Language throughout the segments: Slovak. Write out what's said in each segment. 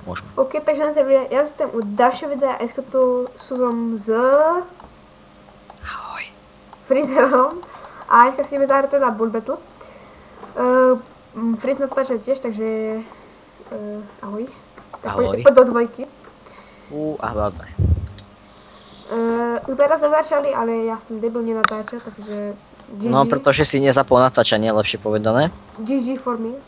môžeme. OK, takže na tebe, ja som u ďalšieho videa, dneska tu som s Ahoj. Freezerom a dneska si ideme zahrať teda Bull Battle. Freeze natáča tiež, takže ahoj. Tak Ahoj. poď do dvojky. Dobre. Teraz natáčali, ale ja som debil nenatáča, takže GG. No, pretože si nezapol natáčanie, lepšie povedané. GG for me.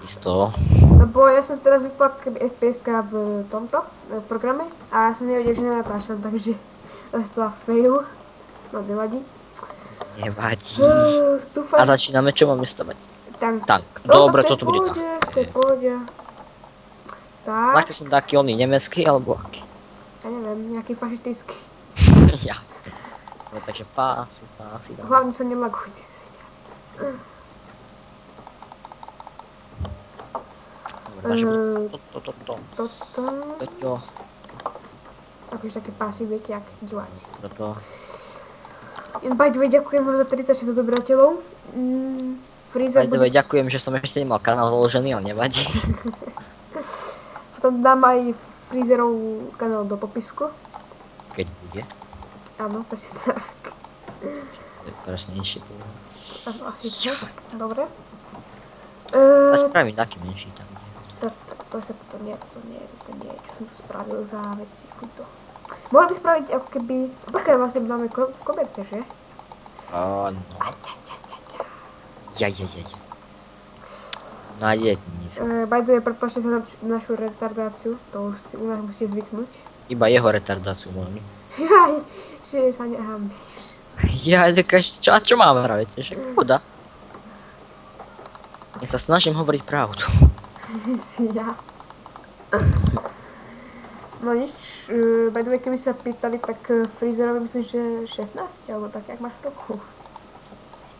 Isto. Lebo ja som si teraz vypla FPS-ka v tomto programe a ja som nevedel, že nenatáčam, takže to fail. No, nevadí. Nevadí. Dúfam. A začíname, čo máme stavať? Tank. Dobre, toto bude tak. To je pohode. Tak. Máte som taký oný nemecký, alebo aký? Ja neviem, nejaký fašistický. Ja. No, takže pásy. Hlavne sa nelaguj, ty svedia. Dobre, takže toto. Toto. Takže také pásy, viete, jak diváci. Toto. By the way, ďakujem vám za 36 odobrateľov. Freezer By the way, ďakujem, že som ešte nemal kanál založený, ale nevadí. Potom dám aj Freezerov kanál do popisku. Keď bude. Áno, presne tak. To je presnejšie. Áno, asi tak. Dobre. A spravím taký menší tam. Toto nie, čo som tu spravil za veci, fuj to. Mohli by spraviť ako keby, počkaj, vlastne máme koberce, že? Áno. Ja. Na jedni sa. By the way, prepáčte sa na našu retardáciu, to už si u nás musíte zvyknúť. Iba jeho retardáciu môžem. Jaj, že sa nehambíš. Ja, čo mám vraviť? Však pohoda. Ja sa snažím hovoriť pravdu. Ja. No nič, by the way, keby sa pýtali, tak Freezerovi myslím, že 16, alebo tak, jak máš roku?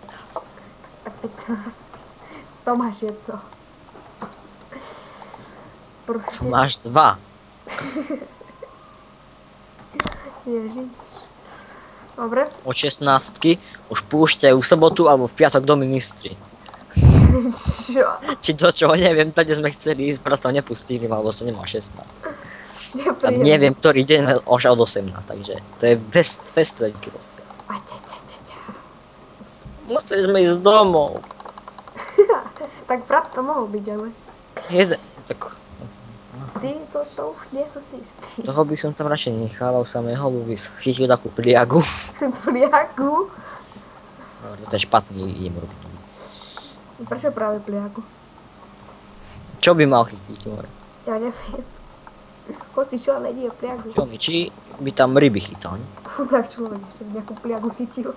15. Tak 15. Tomáš je to. Proste. Tu máš 2. Ježiš. Dobre. Od 16-ky už púšťajú v sobotu alebo v piatok do ministri. Čo? Či do čoho neviem, tady sme chceli ísť, preto nepustili, alebo sa nemá 16. A neviem, ktorý deň už od 18, takže to je fest veľký rozdiel. Musíme ísť domov. Tak brat to mohol byť, ale Tak ty to už nie som si istý. toho by som tam radšej nechával samého, by chytil takú pliagu. Pliagu? To je špatný idem robiť. Prečo práve pliagu? Čo by mal chytiť? Ja neviem. Hoci čo, ale nie pliagu. Čo mi, či by tam ryby chytal, ne? Chudák človek ešte by nejakú pliagu chytil.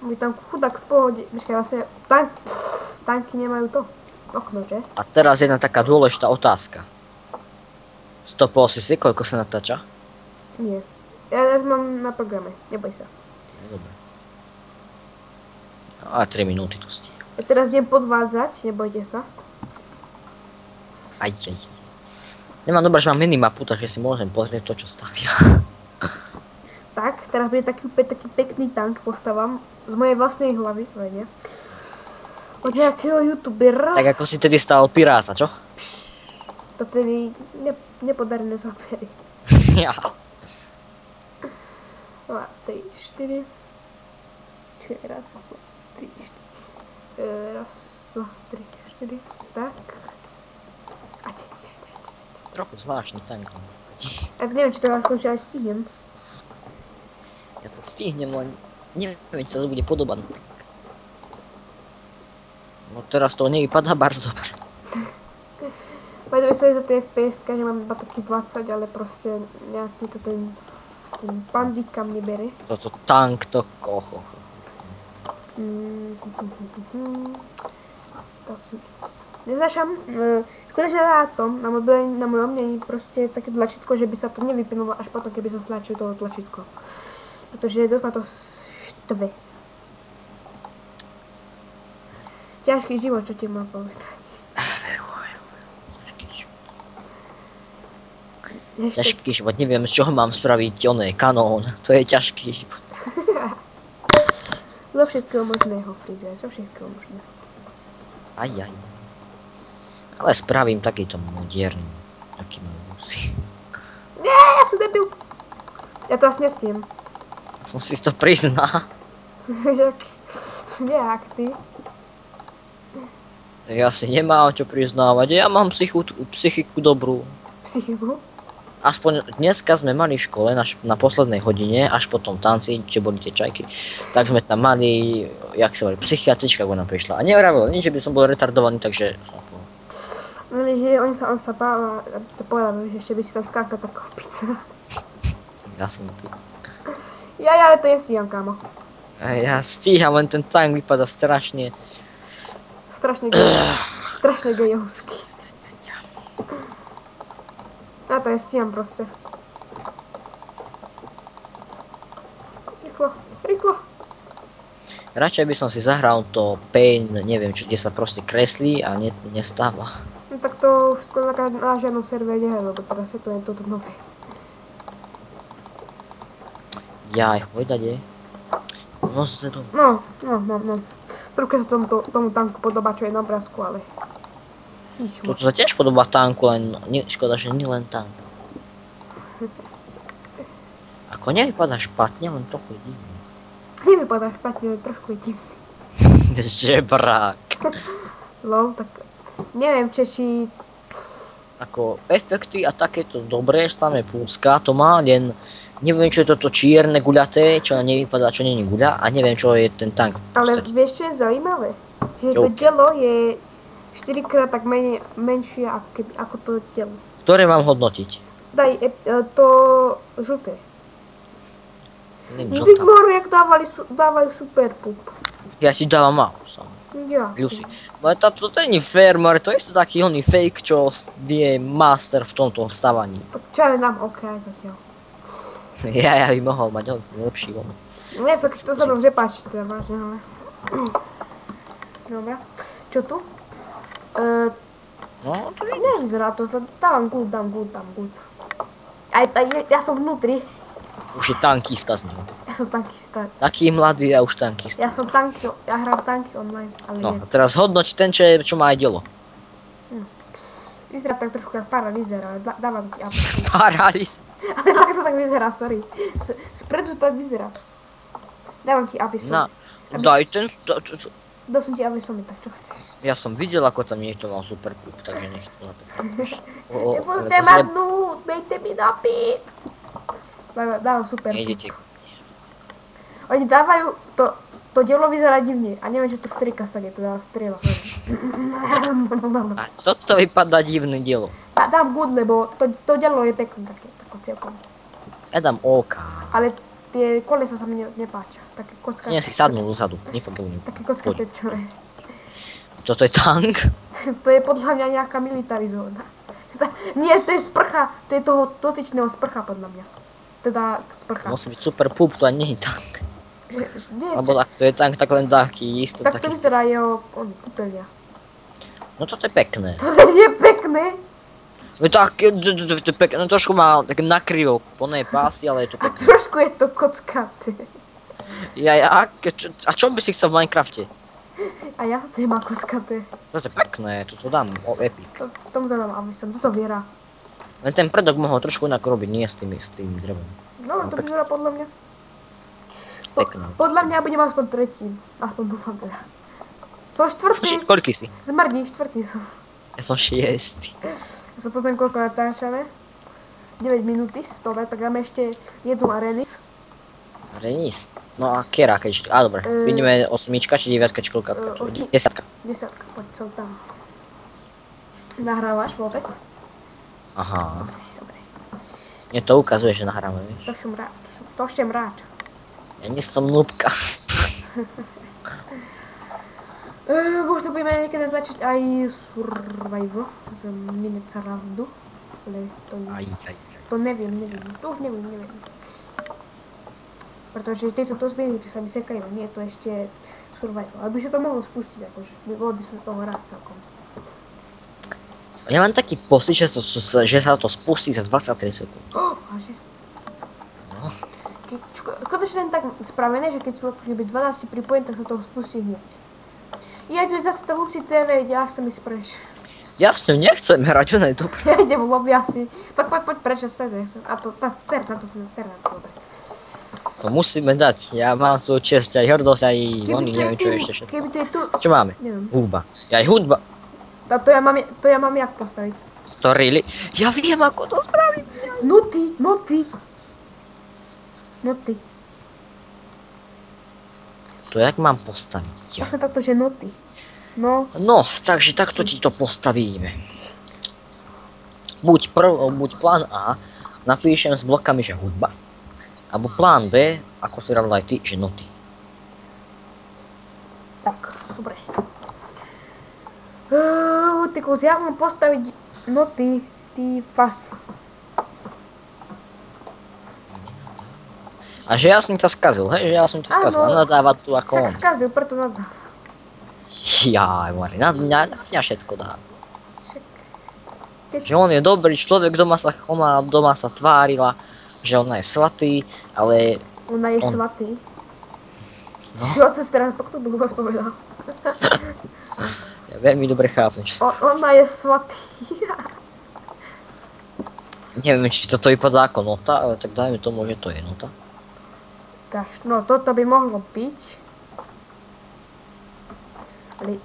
By tam chudák v pohode. Počkaj, vlastne tanky nemajú to okno, že? A teraz jedna taká dôležitá otázka. Stopol si, koľko sa natáča? Nie. Ja mám na programe, neboj sa. Dobre. A 3 minúty to stíha. Ja teraz idem podvádzať, nebojte sa. Aj. Nemám dobré, že mám minimapu, takže si môžem pozrieť to, čo stavia. Tak, teraz bude taký pekný tank postavám z mojej vlastnej hlavy, to je nie. Od nejakého youtubera. Tak ako si tedy stával piráta, čo? To tedy nepodarené zábery. Ja. 2, 3, 4. Čiže raz, 2, 3, 4. Raz, 2, 3, 4. Tak. A Trochu zvláštny tank. Tak neviem, či to akože aj stihnem. Ja to stihnem, len neviem, či sa to bude podobať. No teraz to nevypadá bardzo dobre. Povedali som za tie FPS-ka, že mám iba taký 20, ale proste nejaký to ten bandit kam nebere. Toto tank, to kocho. Neznášam, skutočne na tom, na mojom není proste také tlačítko, že by sa to nevypnulo až potom, keby som stlačil toho tlačítko. Pretože dosť ma to štve. Ťažký život, čo ti mám povedať. Ťažký život, neviem, z čoho mám spraviť oné kanón. To je ťažký život. Zo všetkého možného, Freezer, zo všetkého možného. Aj. Ale spravím takýto modierny. Taký musí. Nie, ja som debil. Ja to asi nestím. Som si to prizná. Nejak ty. Ja si nemám čo priznávať, ja mám psychiku dobrú. Psychiku? Aspoň dneska sme mali v škole na poslednej hodine, až potom tanci, čo boli tie čajky, tak sme tam mali, jak sa volí, psychiatrička, ako nám prišla. A nevravil nič, že by som bol retardovaný, takže... No, že on sa bál, to povedal, že ešte by si tam skákal tak kopica. Ja som tu. Ja, ale to je stíham, kámo. Ja stíham, len ten tank vypadá strašne... Strašne gejovský. Ja to je stíham proste. Rýchlo. Radšej by som si zahral to Pain, neviem, čo, kde sa proste kreslí a nestáva. No tak to už skôr na žiadnom servere nehaj, lebo teraz je to je toto nové. Jaj, hojdade. No. Trochu sa tomu tanku podobá, čo je na obrázku, ale... Nič moc. Toto sa tiež podobá tanku, len škoda, že nie len tank. Ako nevypadá špatne, len trochu je divný. Nevypadá špatne, ale trošku je divný. Žebrák. Lol, tak... Neviem, či... Ako efekty a takéto dobré, samé púska, to má, len... Neviem, čo je toto čierne guľaté, čo nevypadá, čo nie je guľa, a neviem, čo je ten tank. Ale vieš, čo je zaujímavé? Že to telo je 4-krát tak menšie ako to telo. Ktoré mám hodnotiť? Daj to žlté. Nie, Vždyť more, jak dávajú super pup. Ja ti dávam mouse. Ja. Lucy. No to nie je fair, more, to je to taký oný fake, čo je master v tomto vstávaní. Tak čo je nám OK zatiaľ. Ja by mohol mať lepší von. Nie, fakt to sa nám nepáči, teda vážne, ale... Dobre. Čo tu? No, to je... Nevyzerá to, dám good. Ja som vnútri. Už je tankista z ním. Ja som tankista. Taký mladý a už tankista. Ja hrám tanky online, ale No, nie. a teraz hodnoť ten, čo má aj dielo. Vyzerá tak trošku jak paralýzer, ale dávam ti aby. Paralýz. Ale tak to tak vyzerá, sorry. Spredu to tak vyzerá. Dávam ti aby som. Na, daj ten... Dal som ti aby som, tak čo chceš. Ja som videl, ako tam niekto mal super pup, takže nech to napríklad. Nepustite ma dnu, dejte mi napiť. Dávam super Nejdete. pup. Oni dávajú, to dielo vyzerá divne. A neviem, čo to strika stane, to dá strieľa. A toto vypadá divné dielo. Dám good, lebo to dielo je pekné také celkom. Ja dám OK. Ale tie kolesa sa mi nepáčia. Také kockaté. Nie, si sadnú dozadu, nefokujem. Také kockaté celé. Toto je tank? To je podľa mňa nejaká militarizovaná. Nie, to je sprcha, to je toho dotyčného sprcha podľa mňa. Teda sprcha. Musí byť super pup, to ani nie je tank. Nie, Alebo tak, to je tank tak len taký, isto tak to taký... vyzerá jeho kúpeľňa. No toto je pekné. To je pekné. Tak, to je pekné, no trošku má tak nakryvok, plné pásy, ale je to A pekné. trošku je to kockaté. A čo by si chcel v Minecrafte? A ja to nemá kockaté. Toto je pekné, toto dám epic. Tomu dám, aby som toto viera. Len ten predok mohol trošku inak robiť, nie s tým drevom. No, to vyzerá podľa mňa. Pekné. Podľa mňa budem aspoň tretí. Aspoň dúfam teda. Som štvrtý. Koľký si? Zmrdí, štvrtý som. Ja som 6. Ja som potom koľko natáčame. 9 minúty, 100, tak dáme ešte jednu arenis. Renis. No a kera, keď... Á, dobre. Vidíme 8, či 9, či koľka? 10. 10, poď, som tam. Nahrávaš vôbec? Aha. Dobre. Mne to ukazuje, že nahráme, vieš. To som rád. To som rád. Ja nie som núbka. Možno budeme niekedy začať aj Survivor z Minecraftu. Ale to neviem. To už neviem. Pretože tieto zmieny, čo sa mi sekajú, nie je to ešte Survivor. Ale by sa to mohlo spustiť, akože. Bolo by som toho rád celkom. Ja mám taký pocit, že sa to spustí za 23 sekúnd. Váže? No. Konečne len tak spravené, že keď sú akože 12 pripojení, tak sa toho spustí hneď. Ja tu je zase tá Luci TV, ide, ach sa mi spreš. Jasne, nechcem hrať, ona je dobrá. Ja idem lobby asi. Tak poď preč, a to, ser na to, dobre. To musíme dať, ja mám svoju česť, aj hrdosť, aj oni, neviem čo ešte všetko. Keby to je tu, Čo máme? neviem. Hudba. Aj hudba. A to ja mám jak postaviť. To really? Ja viem, ako to spraviť. Noty. To jak mám postaviť? Vlastne takto, že noty. No, No, takže takto ti to postavíme. Buď plán A, napíšem s blokami, že hudba. Alebo plán B, ako si hovoril aj ty, že noty. tak, dobre. Ty kus, ja mám postaviť noty, ty fas. A že ja som ťa skazil, hej? Že ja som ťa skazil. Áno. A nadáva tu ako on. Však skazil, preto nadzal. Jaj, Mari, na mňa všetko dá. Však... Že on je dobrý človek, ona doma sa tvárila, že ona je svatý, ale Ona je On. svatý. No. Čo to si teraz po tomu povedal? ja veľmi dobre chápem, čo Ona je svatý. neviem, či toto vypadá ako nota, ale tak dajme tomu, že to je nota. No toto by mohlo byť. Ale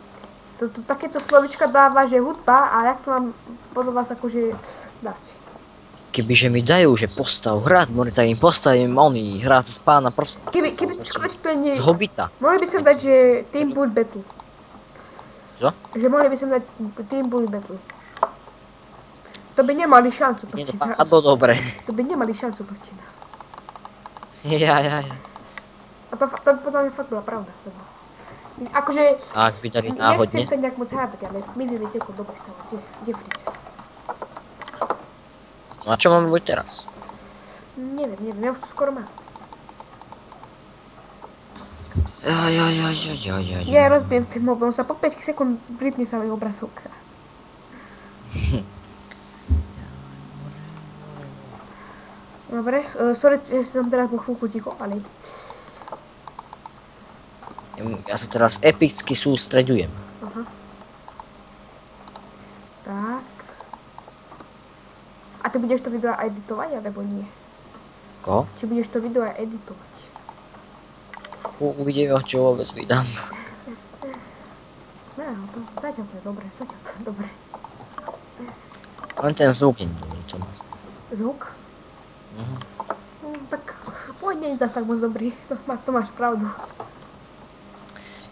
takéto slovička dáva, že hudba, a jak to mám podľa vás akože dať? Kebyže mi dajú, že postav hrad, tak im postavím oný hrad z pána prsta. Keby to nie... Z Hobita. Mohli by som dať, že Team Bullet Battle. Čo? Že mohli by som dať Team Bullet Battle. To by nemali šancu Nie, proti to nám. padlo dobre. To by nemali šancu proti nám. Ja. A to potom fakt bola pravda. Akože... A ak by dali Nechcem náhodne, sa nejak moc hábať, ale my vieme, ako dobre stávať. Jeffries. no a čo mám robiť teraz? Neviem, ja už to skoro mám. Ja rozbijem ten mobil, sa po 5 sekúnd vypne sa mi obrazovka. Dobre, sorry, že som teraz bol chvíľku ticho, ale... Ja sa teraz epicky sústreďujem. Aha. Tak. A ty budeš to video aj editovať, alebo nie? Ko? Či budeš to video aj editovať? Uvidíme, čo vôbec vydám. No, zatiaľ to je dobre, Len ten zvuk nie je dobrý, to nás. Zvuk? Mhm. Tak, môj nie je zase tak moc dobrý, to máš pravdu.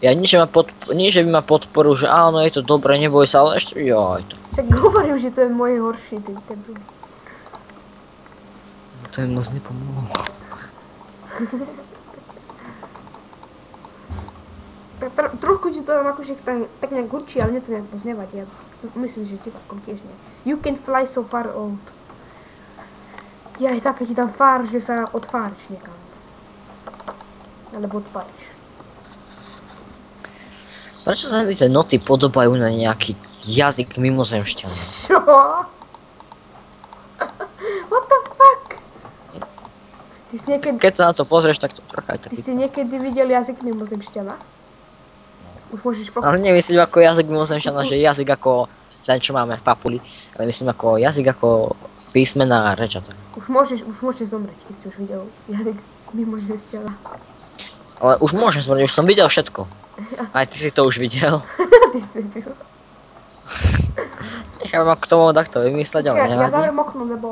Ja nie, že by ma podporil, že áno, je to dobré, neboj sa, ale ešte, joj to. Však hovorím, že to je môj horší, ten druhý. To mi moc nepomohlo. Tak trochu ti to akože tak nejak určí, ale mne to nejak moc nevadí. Ja myslím, že divákom tiež nie. You can fly so far out. Ja je tak, keď ti tam fár, že sa odfáriš niekam. Alebo odpáriš. Prečo sa mi tie noty podobajú na nejaký jazyk mimozemšťanov? Čo? What the fuck? Ty si niekedy... Keď sa na to pozrieš, tak to trocha Ty je taký... si niekedy videl jazyk mimozemšťana? Už môžeš Ale nemyslím ako jazyk mimozemšťana, že jazyk ako ten, čo máme v Papuli, ale myslím ako jazyk ako písmená a reč a tak. Už môžeš zomrieť, keď si už videl jazyk mimozemšťana. Ale už môžem zmrieť, už som videl všetko. Aj ty si to už videl. Ty si videl. Nechám k tomu takto vymysleť, ale Ja nevadí. zavriem okno, lebo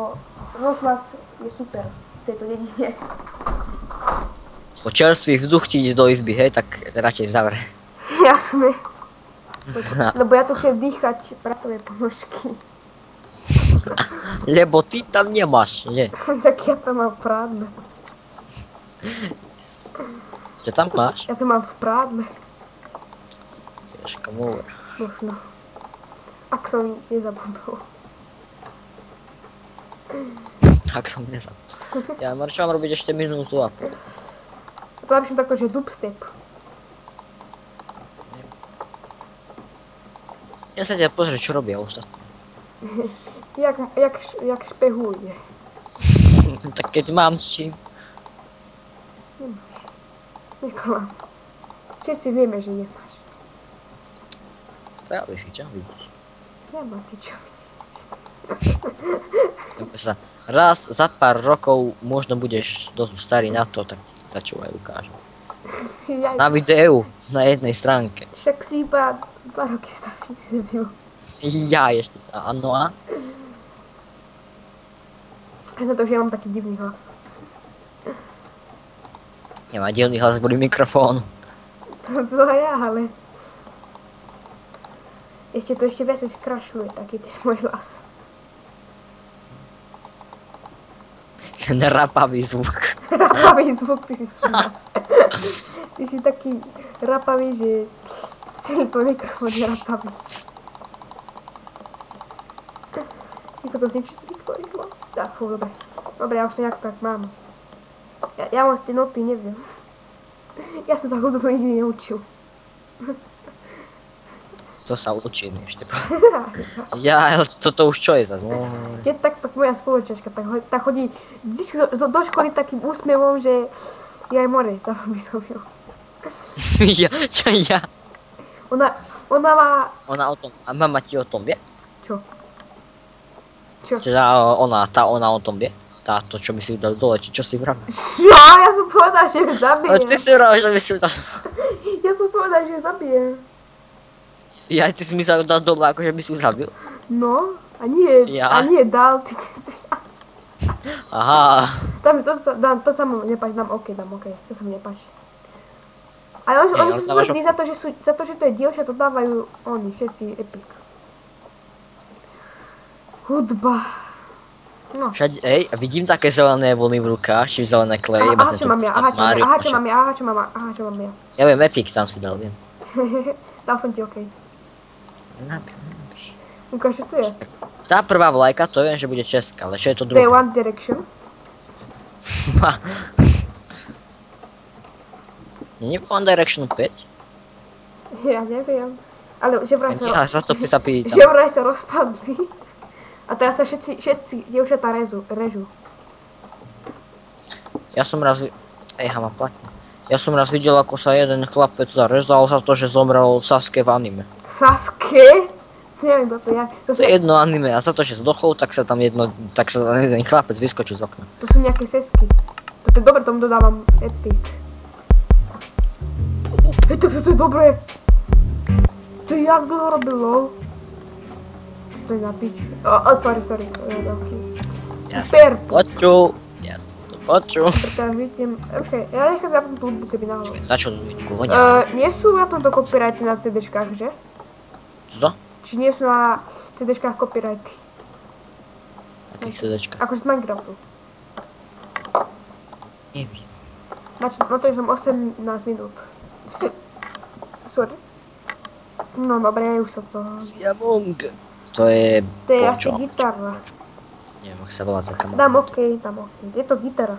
rozhlas je super v tejto dedine. Po čerstvý vzduch ti ide do izby, hej, tak radšej zavre. Jasné. Lebo ja tu chcem dýchať pratové ponožky. Lebo ty tam nemáš, nie? Tak ja to mám v prádle. Čo tam máš? Ja to mám v prádle. Ježka múver. Možno. Ak som nezabudol. Tak som nezabudol. Ja mám čo mám robiť ešte minútu a pol. To napíšem takto, že dubstep. Ja sa ťa pozrieť, čo robia ostatní. Jak špehuje. Tak keď mám s čím. Neklam. Všetci vieme, že nemáš. Chceli si čo vidíš. nemáte čo Sa raz za pár rokov možno budeš dosť starý na to, tak ti dačo aj ukážem. myslieť. Na videu, na jednej stránke. Však si iba 2 roky starší si nebyl. Ja ešte, áno a? Až na to, že ja mám taký divný hlas. Nemá dielný hlas kvôli mikrofónu. To aj ja, ale... Ešte to ešte viac skrašuje, taký ten môj hlas. Rapavý zvuk. Rapavý zvuk, ty si sranda. Ty si taký rapavý, že celý tvoj mikrofón je rapavý. Ako to zničiť rýchlo. Tak, fú, dobre. Dobre, ja už to nejak tak mám. Ja mám tie noty, neviem. Ja som sa hudbu nikdy neučil. To sa učím ešte. Ja, ale toto už čo je za? No. Keď tak moja spoločačka tak chodí vždy do školy takým úsmevom, že je aj more, tam by som ju. Ja. Ona má... Ona o tom, a mama ti o tom vie? Čo? Teda ona o tom vie? Táto, čo mi si dal dole, či čo si vravel? Ja som povedal, že ju zabijem. Ale ty si vravel, že mi si dal. Ja som povedal, že ju zabijem. Ja, ty si mi sa dal dole, akože by si ju zabil? No, a nie dal. Aha. To sa mu nepáči, dám OK, to sa mi nepáči. Ale oni sú smutní za to, že to je dievča, to dávajú oni, všetci Epic. Hudba. No. Všade, vidím také zelené vlny v rukách, či zelené kleje. Aha, čo mám ja. Ja viem, Epic tam si dal, viem. Dal som ti OK. Ukáž, čo to je? Tá prvá vlajka, to viem, že bude česká, ale čo je to To je druhá? One Direction. Nie je One Direction 5? Ja neviem. Ale že vraj Ja sa to sa pýtam. Že vraj sa rozpadli. A teraz sa všetci dievčatá režú. Ja som raz... má platne. Ja som raz videl, ako sa jeden chlapec zarezal za to, že zomrel Sasuke v anime. Sasuke? Neviem, kto to je. To je jedno anime a za to, že zdochol, tak sa tam jeden chlapec vyskočil z okna. To sú nejaké sesky. To je dobre, tomu dodávam Epic. Hej, tak to je dobré. To je jak dlho robil, lol. To je na pič. Sorry. Super. Ja to počul. Teraz vidím. Počkaj, ja nechám zapnúť tú hudbu, keby náhodou. Na čo dvojku vonia? Nie sú na tomto copyrighty na CDčkách, že? Co? Či nie sú na CDčkách copyrighty? V akých CDčkách? Akože z Minecraftu. Neviem. Na to som 18 minút. Sorry. No dobre, už sa to... Siamong. To je... To je asi gitara. Neviem, ak sa volá taká malá. Dám OK. Je to gitara.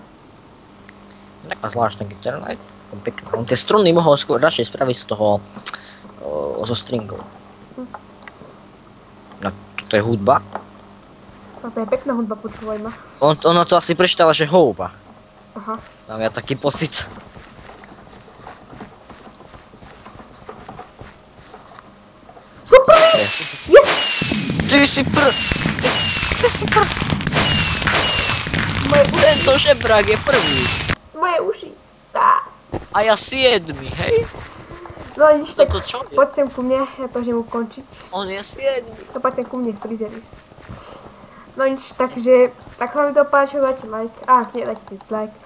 Taká zvláštna gitara, ale je pekná. On tie struny mohol skôr radšej spraviť z toho... zo stringov. No, toto je hudba. No to je pekná hudba, počúvaj ma. Ona to asi prečítala, že houba. Aha. Mám ja taký pocit. Super! Yes! Ty si prv! Tento žebrák je prvý. Moje uši. A ja 7, hej? No vidíš, tak Toto čo je? poď sem ku mne, ja to idem ukončiť. On je 7. No poď sem ku mne, Frizeris. No nič, takže, tak sa mi to páčilo, dajte like. Nie, dajte dislike.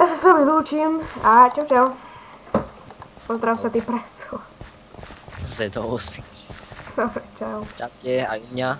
Ja sa s vami lúčim a čau. Pozdrav sa ty preso. Zedol si. Dobre, čau. Čaute, aj mňa.